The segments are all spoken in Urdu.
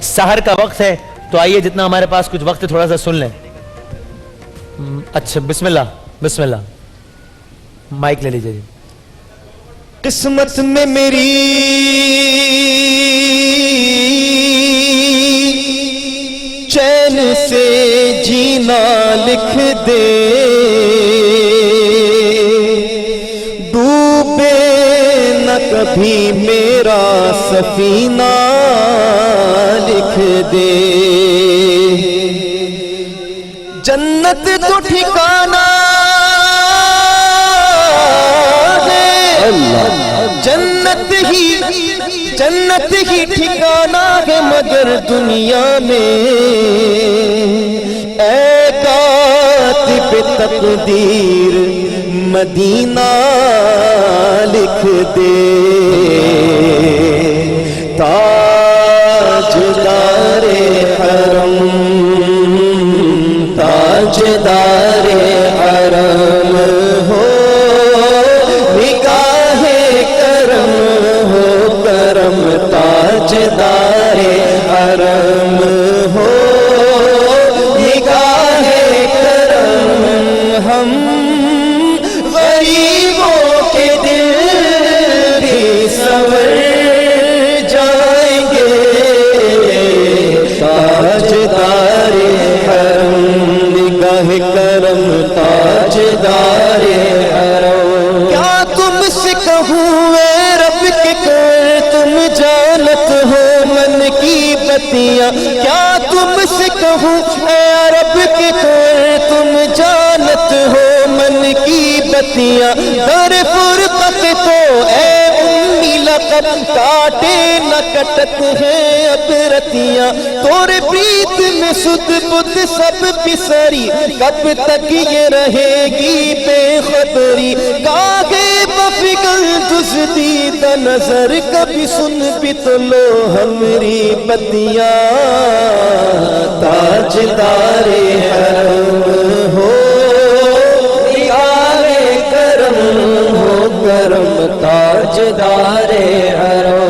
سحر کا وقت ہے تو آئیے جتنا ہمارے پاس کچھ وقت ہے تھوڑا سا سن لیں. اچھا بسم اللہ بسم اللہ. مائک لے لیجیے. قسمت میں میری چین سے جینا لکھ دے, ڈوبے نہ کبھی میرا سفینہ لکھ دے. جنت تو ٹھکانہ ہے, جنت ہی ٹھکانہ ہے, مگر دنیا میں اے کاتب تقدیر مدینہ لکھ دے. تاجدار حرم, تاجدار حرم ہو, نگاہ کرم ہو کرم, تاجدار حرم ہو نگاہ کرم. ہم غریبوں کے دل بھی سنور جائیں گے, تاجدار حرم نگاہ کرم, تاجدار حرم. کیا تم سے کہوں اے رب کے کر تم جانت ہو من کی بتیاں, کیا تم سے کہوں اے رب کے کر تم جانت ہو من کی بتیاں. در فرقت تو اے امی لقب کاٹے نہ کٹت ہیں اب رتیاں. تورے پریت میں سد بدھ سب پسری, کب تک یہ رہے گی بے خبری. کاغے بفگل دزدید نظر, کبھی سن بھی تو لو ہمری بتیاں. تاجدار حرم ہو نگاہ کرم ہو کرم, تاجدار حرم.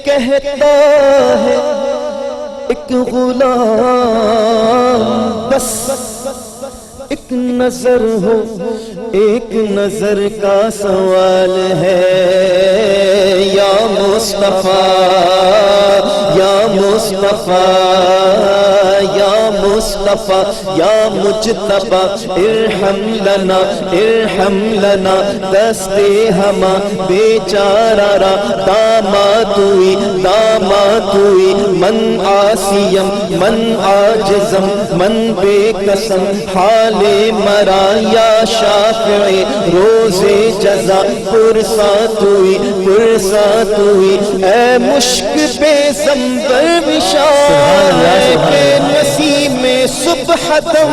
کہتا ہے ایک غلام بس ایک نظر ہو, ایک نظر کا سوال ہے. یا مصطفیٰ یا مصطفیٰ یا مصطفیٰ یا مجتبیٰ, ارحم لنا ارحم لنا, دستے ہما بیچارہ را داماتوئی داماتوئی. من آسیم من آجزم من بے قسم حال مرا, یا شافعی روز جزا پرساتوئی پرساتوئی. اے مشک بے زمبر وشار, اے نسیم صبحتم,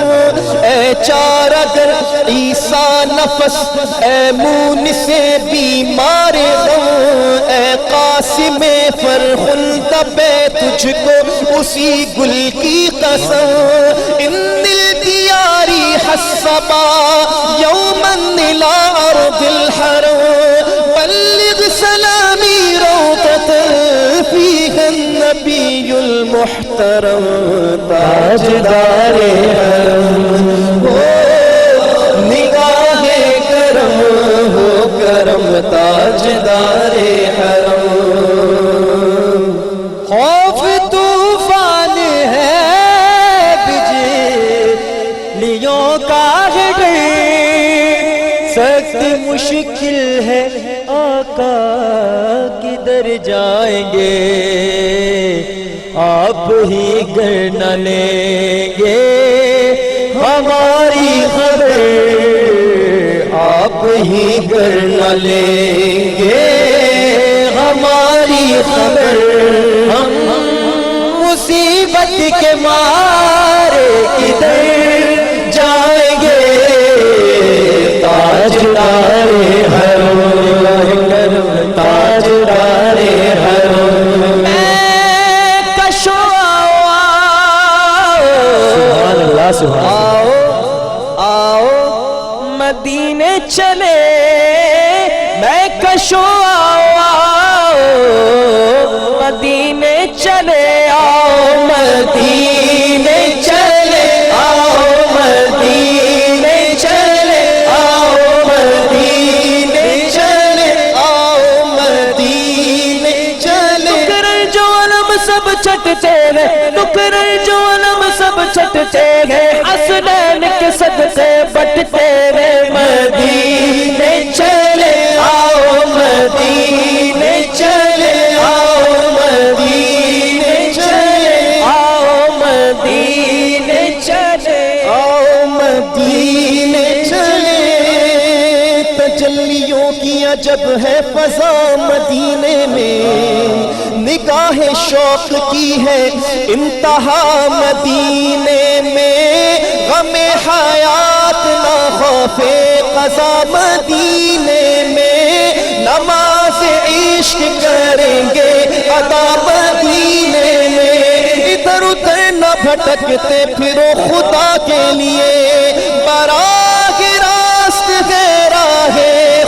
اے چارگر عیسیٰ نفس, اے مونس بیمار غم, اے قاسم فرخندہ بے تجھ کو اسی گل کی قسم. ان الدیاری حسبا یوما الى ارض الحرم, بلغ سلامی روضۃ فیہا النبی المحترم. تاجدار حرم ہو نگاہ کرم ہو کرم, تاجدار حرم. خوف طوفان ہے بجلیوں کا ہے ڈر, سخت مشکل ہے آقا کدھر جائیں گے, آپ ہی گر نہ لیں گے ہماری خبر, آپ ہی گر نہ لیں گے ہماری خبر. ہم مصیبت کے مارے کدھر جائیں گے, تاجدار حرم کرم, تاجدار حرم. سبحان کشو آؤ مدینے چلے آؤ مدینے چلے آؤ مدینے چلے آؤ مدینے چلے آؤ مدینے چلے ٹکرے جو علم سب چھٹتے گئے ٹکرے جو علم سب چھٹتے گئے حسنین کے صدقے بٹتے گئے مدینے چلے آؤ مدینے چلے آؤ مدینے چلے آؤ مدینے چلے آؤ مدینے چلے تجلیوں کی عجب ہے فضا مدینے میں نگاہ شوق کی ہے انتہا مدینے میں غم حیات نہ خوف قضا مدینے میں نماز عشق کریں گے ادا مدینے میں ادھر ادھر نہ بھٹکتے پھرو خدا کے لیے براہ راست ہے راہ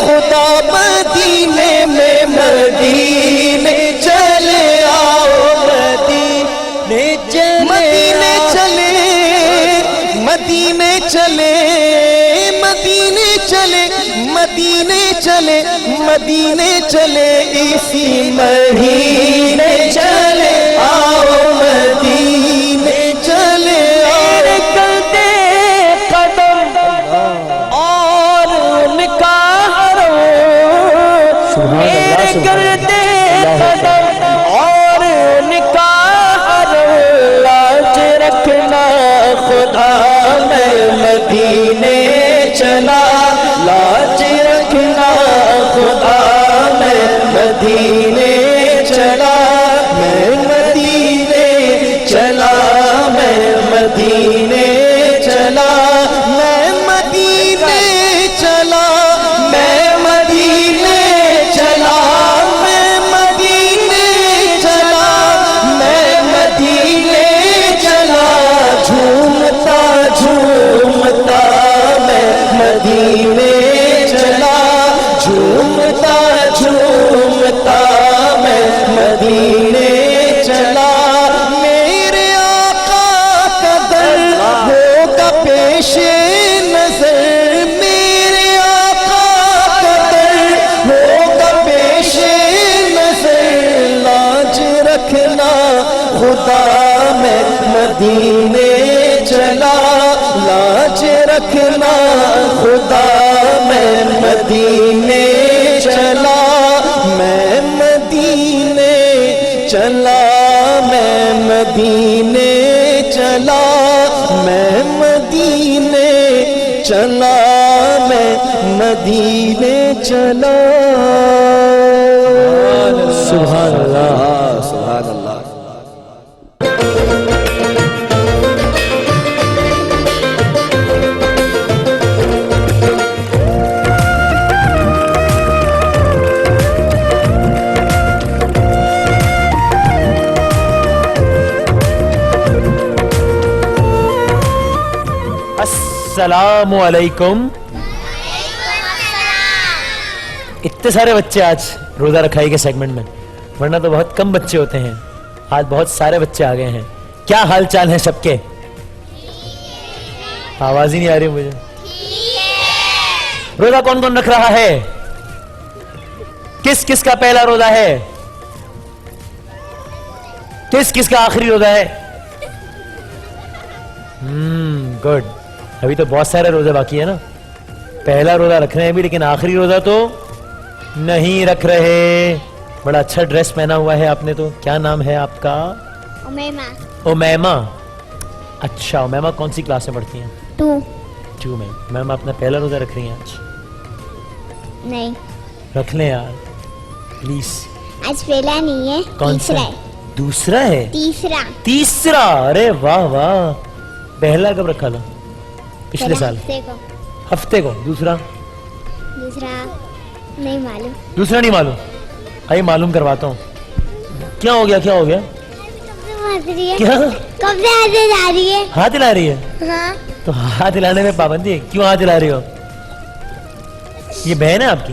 خدا مدینے میں مدینے چلے آؤ مدینے چلے مدینے چلے مدینے چلے مدینے چلے مدینے چلے اسی مہینے چلے آؤ مدینے چلے میرے چلتے قدم اور نکاح میرے چلتے قدم اور نکاح لاج رکھنا خدا میں مدینے چلا لاج رکھنا خدا میں مدینے چلا میں مدینے چلا میں مدینے چلا میں مدینے چلا میں مدینے چلا میں مدینے چلا میں مدینے چلا جھومتا جھومتا میں مدینے چلا جھومتا جھومتا میں مدینے چلا میرے آقا کا در ہوگا پیش نظر میرے آقا کا در ہوگا پیش نظر لاج رکھنا خدا میں مدینے چلا لاج رکھنا خدا میں مدینے چلا میں مدینے چلا میں مدینے چلا میں مدینے چلا میں مدینے چلا سبحان اللہ سبحان اللہ السلام علیکم. اتنے سارے بچے آج روزہ رکھائی کے سیگمنٹ میں، ورنہ تو بہت کم بچے ہوتے ہیں. آج بہت سارے بچے آ گئے ہیں. کیا حال چال ہیں سب کے؟ آواز ہی نہیں آ رہی مجھے. روزہ کون کون رکھ رہا ہے؟ کس کس کا پہلا روزہ ہے؟ کس کس کا آخری روزہ ہے؟ گڈ. ابھی تو بہت سارے روزے باقی ہیں نا. پہلا روزہ رکھ رہے ہیں بھی، لیکن آخری روزہ تو نہیں رکھ رہے. بڑا اچھا ڈریس پہنا ہوا ہے آپ نے. تو کیا نام ہے آپ کا؟ امیمہ. امیمہ. اچھا امیمہ کون سی کلاس میں پڑھتی ہیں؟ 2 میں. میم اپنا پہلا روزہ رکھ رہی ہیں آج؟ نہیں رکھ لیں یار پلیز. آج پہلا نہیں ہے، کون سا؟ تیسرا ہے. دوسرا ہے؟ تیسرا. ارے واہ واہ. پہلا کب رکھا تھا؟ پچھلے سال ہفتے کو. دوسرا نہیں معلوم. دوسرا نہیں معلوم. آئیے معلوم کرواتا ہوں. کیا ہو گیا؟ کیا ہو گیا؟ کیا کب سے ہاتھ جا رہی ہے؟ ہاتھ ہلا رہی ہے؟ ہاں. تو ہاتھ ہلانے میں پابندی ہے؟ کیوں ہاتھ ہلا رہی ہو؟ یہ بہن ہے آپ کی؟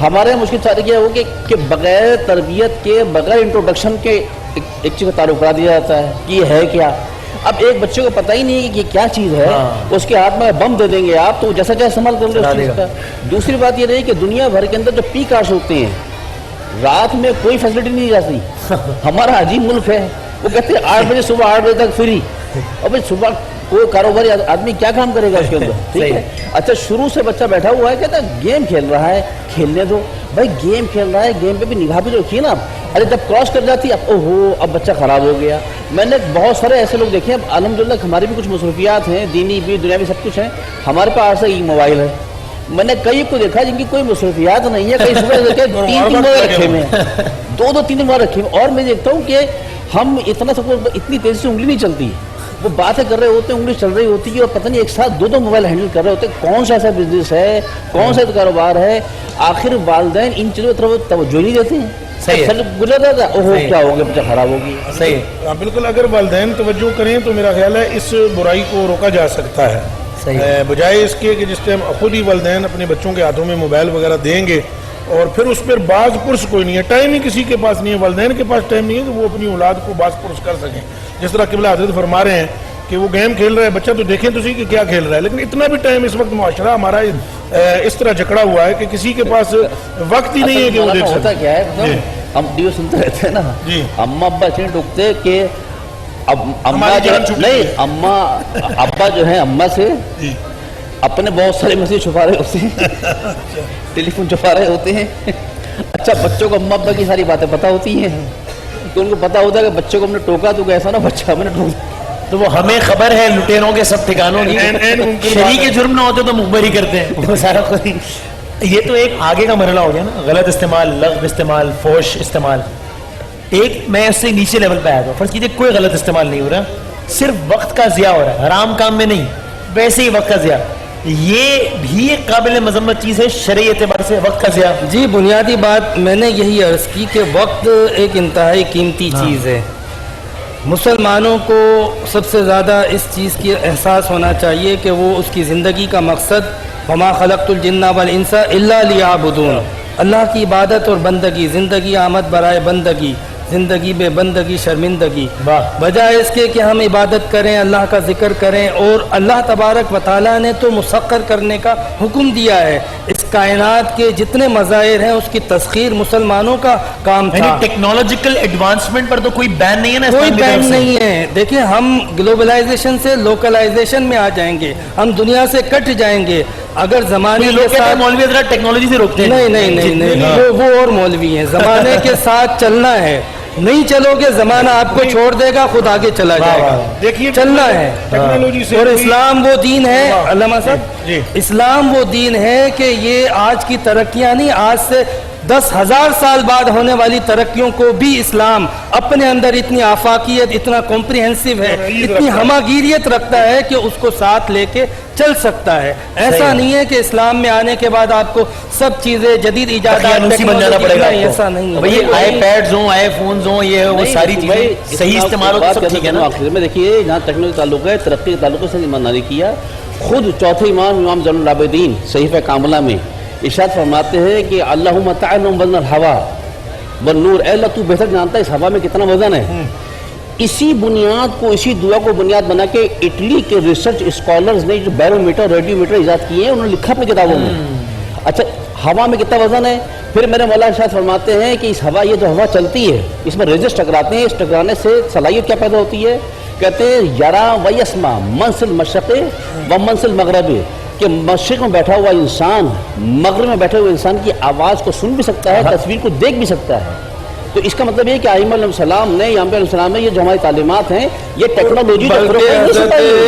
ہمارے مشکل ساری کیا ہو کہ بغیر تربیت کے بغیر انٹروڈکشن کے ایک چیز کا تعارف کرا دیا جاتا ہے کہ یہ ہے کیا. اب ایک بچے کو پتہ ہی نہیں ہے کہ یہ کیا چیز ہے, اس کے ہاتھ میں بم دے دیں گے آپ تو جیسا چاہے استعمال کر لیں اس چیز کا. دوسری بات یہ رہی کہ دنیا بھر کے اندر جو پیک آورس ہوتے ہیں رات میں کوئی فیسلٹی نہیں جاتی. ہمارا عجیب ملک ہے, وہ کہتے ہیں 8 بجے صبح 8 بجے تک فری. اور بھائی صبح کوئی کاروباری آدمی کیا کام کرے گا اس کے اندر, ٹھیک ہے. اچھا شروع سے بچہ بیٹھا ہوا ہے کہتا ہے گیم کھیل رہا ہے, کھیلنے دو بھائی, گیم کھیل رہا ہے گیم پہ بھی نگاہ بھی رکھیے نا. ارے جب کراس کر جاتی اب اوہو اب بچہ خراب ہو گیا. میں نے بہت سارے ایسے لوگ دیکھے ہیں, الحمدللہ ہماری بھی کچھ مصروفیات ہیں, دینی بھی دنیاوی سب کچھ ہیں, ہمارے پاس ایک موبائل ہے. میں نے کئی کو دیکھا جن کی کوئی مصروفیات نہیں ہے, کئی صبح 3 موبائل رکھے ہوئے ہیں, 2-3 موبائل رکھے ہوئے. اور میں دیکھتا ہوں کہ ہم اتنا سب اتنی تیزی سے انگلی نہیں چلتی, وہ باتیں کر رہے ہوتے ہیں انگلی چل رہی ہوتی ہے اور پتہ نہیں ایک ساتھ 2 موبائل ہینڈل کر رہے ہوتے ہیں. کون سا ایسا بزنس ہے, کون سا کاروبار ہے, آخر والدین ان چیزوں کی طرف توجہ نہیں دیتے ہیں. صحیح گزر جاتا ہے اوہ کیا ہو گیا بچہ خراب ہوگی. صحیح بالکل, اگر والدین توجہ کریں تو میرا خیال ہے اس برائی کو روکا جا سکتا ہے. بجائے اس کے کہ جس ٹائم خود ہی والدین اپنے بچوں کے ہاتھوں میں موبائل وغیرہ دیں گے اور پھر اس پر باز پرس کوئی نہیں ہے, ٹائم ہی کسی کے پاس نہیں ہے, والدین کے پاس ٹائم نہیں ہے کہ وہ اپنی اولاد کو باز پرس کر سکیں. جس طرح قبلہ حضرت فرما رہے ہیں کہ وہ گیم کھیل رہا ہے بچہ تو دیکھیں تو صحیح کہ کیا کھیل رہا ہے, لیکن اتنا بھی ٹائم اس وقت معاشرہ ہمارا اس طرح جکڑا ہوا ہے کہ کسی کے پاس وقت ہی نہیں ہے کہ وہ دیکھ ہوتا کیا ہے. ہم ڈیو سنتے رہتے ہیں نا, اماں ابا اتنے ٹوکتے کہ اماں جو نہیں اماں ابا جو ہے اماں سے اپنے بہت سارے مسئلے چھپا رہے ہوتے ہیں, ٹیلی فون چھپا رہے ہوتے ہیں. اچھا بچوں کو اماں ابا کی ساری باتیں پتہ ہوتی ہیں, تو ان کو پتہ ہوتا ہے کہ بچے کو ہم نے ٹوکا تو ایسا نا بچہ ہم نے ٹوکا, تو وہ ہمیں خبر ہے لٹیروں کے سب ٹھکانوں کی, شریک جرم نہ ہوتے تو مخبری کرتے ہیں وہ سارا خود ہی. یہ تو ایک آگے کا مرحلہ ہو گیا نا, غلط استعمال, لغو استعمال, فوش استعمال. ایک میں اس سے نیچے لیول پہ آیا تھا, فرض کیجیے کوئی غلط استعمال نہیں ہو رہا, صرف وقت کا ضیاع ہو رہا ہے, حرام کام میں نہیں, ویسے ہی وقت کا ضیاع. یہ بھی ایک قابل مذمت چیز ہے شرعی اعتبار سے, وقت کا ضیاع. جی بنیادی بات میں نے یہی عرض کی کہ وقت ایک انتہائی قیمتی چیز ہے. مسلمانوں کو سب سے زیادہ اس چیز کی احساس ہونا چاہیے کہ وہ اس کی زندگی کا مقصد وما خلقت الجن والانس الا لیعبدون, اللہ کی عبادت اور بندگی, زندگی آمد برائے بندگی, زندگی بے بندگی شرمندگی, بجائے اس کے کہ ہم عبادت کریں, اللہ کا ذکر کریں. اور اللہ تبارک و تعالیٰ نے تو مسخر کرنے کا حکم دیا ہے. اس کائنات کے جتنے مظاہر ہیں اس کی تسخیر مسلمانوں کا کام تھا. ٹیکنالوجیکل ایڈوانسمنٹ پر تو کوئی بین نہیں ہے نا, کوئی بین نہیں ہے. دیکھیں ہم گلوبلائزیشن سے لوکلائزیشن میں آ جائیں گے, ہم دنیا سے کٹ جائیں گے. اگر زمانے کے ساتھ مولوی حضرات ٹیکنالوجی سے روکتے ہیں, نہیں, وہ اور مولوی ہیں. زمانے کے ساتھ چلنا ہے, نہیں چلو گے زمانہ آپ کو چھوڑ دے گا, خود آگے چلا جائے گا. دیکھیے چلنا ہے. اور اسلام وہ دین ہے, علامہ صاحب, اسلام وہ دین ہے کہ یہ آج کی ترقیاں نہیں, آج سے 10,000 سال بعد ہونے والی ترقیوں کو بھی اسلام اپنے اندر اتنی آفاقیت, اتنا کمپریہنسو ہے, اتنی ہماگیریت رکھتا ہے کہ اس کو ساتھ لے کے چل سکتا ہے. ایسا نہیں ہے کہ اسلام میں آنے کے بعد آپ کو سب چیزیں جدید ایجادات بن جانا پڑے گا. ایسا نہیں ہے. یہ آئی پیڈز ہوں, آئی فونز ہوں, یہ وہ ساری چیزیں صحیح استعمال ہو تو سب ٹھیک ہے نا. آخر میں دیکھیے جہاں ٹیکنالوجی تعلق ہے, ترقی کے تعلق سے ایمانداری کیا. خود چوتھے امام زین العابدین صحیفہ کاملہ میں ارشاد فرماتے ہیں کہ اللہم تعلم وزن الہوا والنور, اے اللہ تو بہتر جانتا ہے اس ہوا میں کتنا وزن ہے. اسی بنیاد کو, اسی دعا کو بنیاد بنا کے اٹلی کے ریسرچ اسکالرز نے جو بیرو میٹر, ریڈیو میٹر ایجاد کیے ہیں, انہوں نے لکھا اپنی کتابوں میں. اچھا ہوا میں کتنا وزن ہے, پھر میرے مولا ارشاد فرماتے ہیں کہ اس ہوا, یہ جو ہوا چلتی ہے اس میں ریزس ٹکراتے ہیں, اس ٹکرانے سے صلاحیت کیا پیدا ہوتی ہے, کہتے ہیں یرا و یسمع منزل مشرق و منزل مغرب, کہ مشرق میں بیٹھا ہوا انسان مغرب میں بیٹھے ہوئے انسان کی آواز کو سن بھی سکتا ہے, تصویر کو دیکھ بھی سکتا ہے. تو اس کا مطلب یہ کہ ائمہ علیہ السلام نے, یعقوب علیہ السلام نے, یہ جو ہماری تعلیمات ہیں یہ ٹیکنالوجی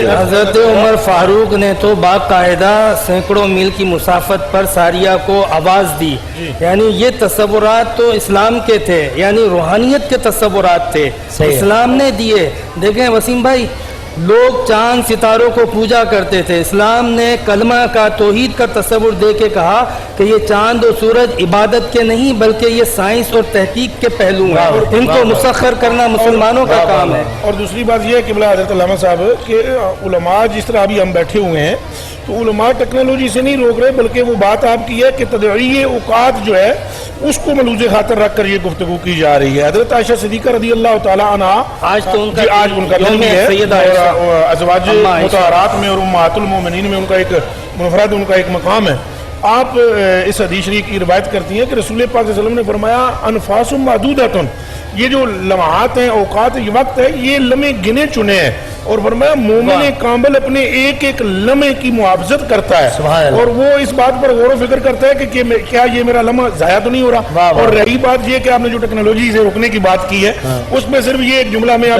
حضرت عمر فاروق نے تو باقاعدہ سینکڑوں میل کی مسافت پر ساریہ کو آواز دی. یعنی یہ تصورات تو اسلام کے تھے, یعنی روحانیت کے تصورات تھے, اسلام نے دیے. دیکھیں وسیم بھائی, لوگ چاند ستاروں کو پوجا کرتے تھے, اسلام نے کلمہ کا, توحید کا تصور دے کے کہا کہ یہ چاند و سورج عبادت کے نہیں بلکہ یہ سائنس اور تحقیق کے پہلو ہیں, ان کو مسخر کرنا مسلمانوں کا کام ہے. اور دوسری بات یہ ہے کہ بلا حضرت علامہ صاحب کہ علماء جس طرح ابھی ہم بیٹھے ہوئے ہیں تو علماء ٹیکنالوجی سے نہیں روک رہے، بلکہ وہ بات آپ کی ہے کہ تدعی اوقات جو ہے اس کو ملوز خاطر رکھ کر یہ گفتگو کی جا رہی ہے. حضرت عائشہ صدیقہ رضی اللہ تعالیٰ عنہ آج تو ان کا آج ان کا دن بھی ہے، اور ازواج مطہرات میں اور امہات المومنین میں ان کا ایک منفرد ان کا ایک مقام ہے. آپ اس حدیث شریف کی روایت کرتی ہیں کہ رسول پاک صلی اللہ علیہ وسلم نے فرمایا انفاس معدودۃ، یہ جو لمحات ہیں، اوقات، یہ وقت ہے، یہ لمحے گنے چنے ہیں. اور فرمایا مومن کامل اپنے ایک ایک لمحے کی محافظت کرتا ہے، اور وہ اس بات پر غور و فکر کرتا ہے کہ کیا یہ میرا لمحہ ضائع تو نہیں ہو رہا. اور رہی بات یہ کہ آپ نے جو ٹیکنالوجی سے روکنے کی بات کی ہے، اس میں صرف یہ ایک جملہ میں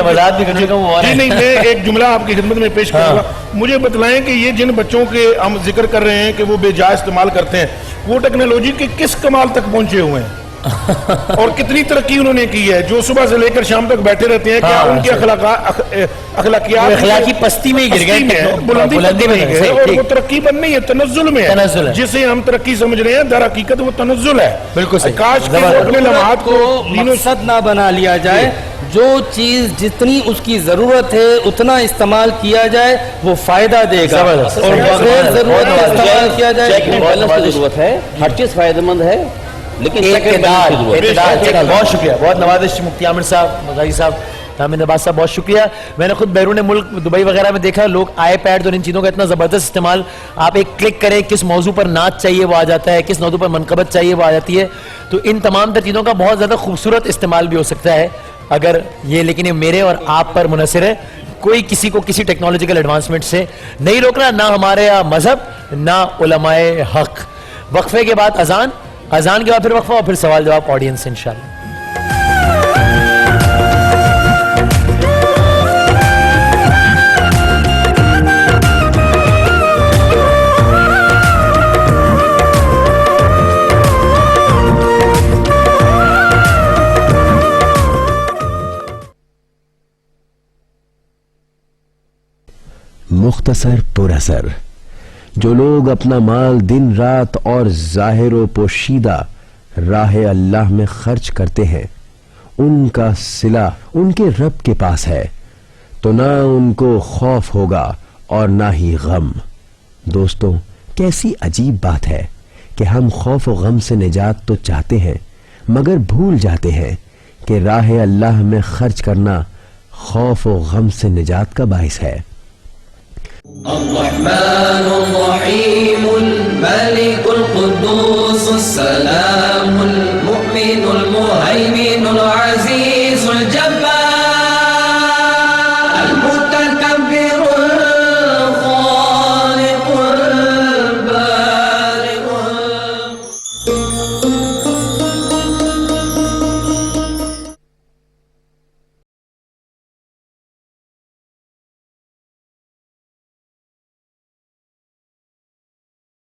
میں ایک جملہ آپ کی خدمت میں پیش کروں گا. مجھے بتلائیں کہ یہ جن بچوں کے ہم ذکر کر رہے ہیں کہ وہ بے جا استعمال کرتے ہیں، وہ ٹیکنالوجی کے کس کمال تک پہنچے ہوئے ہیں اور کتنی ترقی انہوں نے کی ہے، جو صبح سے لے کر شام تک بیٹھے رہتے ہیں. کیا ان کے اخلاقیات اخلاقی پستی میں ہی گر گئے، بلندی میں گئے، اور وہ ترقی بن نہیں ہے، تنزل میں ہے. جسے ہم ترقی سمجھ رہے ہیں در حقیقت وہ تنزل ہے. بالکل صحیح. کاش کہ وہ اپنے لمحات کو مقصد نہ بنا لیا جائے، جو چیز جتنی اس کی ضرورت ہے اتنا استعمال کیا جائے، وہ فائدہ دے گا، اور بغیر ضرورت کا استعمال کیا جائے. چیک اینڈ بیلنس کی ضرورت ہے، ہر چیز فائدہ مند ہے، لیکن اعتدال. بہت شکریہ، بہت نوازش مفتی عامر صاحب، غازی صاحب، تامر نواز صاحب، بہت شکریہ. میں نے خود بیرون ملک دبئی وغیرہ میں دیکھا، لوگ آئی پیڈ اور ان چیزوں کا اتنا زبردست استعمال، آپ ایک کلک کریں کس موضوع پر نعت چاہیے وہ آ جاتا ہے، کس موضوع پر منقبت چاہیے وہ آ جاتی ہے. تو ان تمام تر چیزوں کا بہت زیادہ خوبصورت استعمال بھی ہو سکتا ہے اگر یہ، لیکن یہ میرے اور آپ پر منحصر ہے. کوئی کسی کو کسی ٹیکنالوجیکل ایڈوانسمنٹ سے نہیں روکنا، نہ ہمارے مذہب نہ علماء حق. وقفے کے بعد اذان کے بعد پھر وقفہ اور پھر سوال جواب آڈینس سے انشاءاللہ. مختصر پر اثر. جو لوگ اپنا مال دن رات اور ظاہر و پوشیدہ راہ اللہ میں خرچ کرتے ہیں، ان کا صلہ ان کے رب کے پاس ہے، تو نہ ان کو خوف ہوگا اور نہ ہی غم. دوستو، کیسی عجیب بات ہے کہ ہم خوف و غم سے نجات تو چاہتے ہیں، مگر بھول جاتے ہیں کہ راہ اللہ میں خرچ کرنا خوف و غم سے نجات کا باعث ہے. الرحمن الرحیم الملک القدوس السلام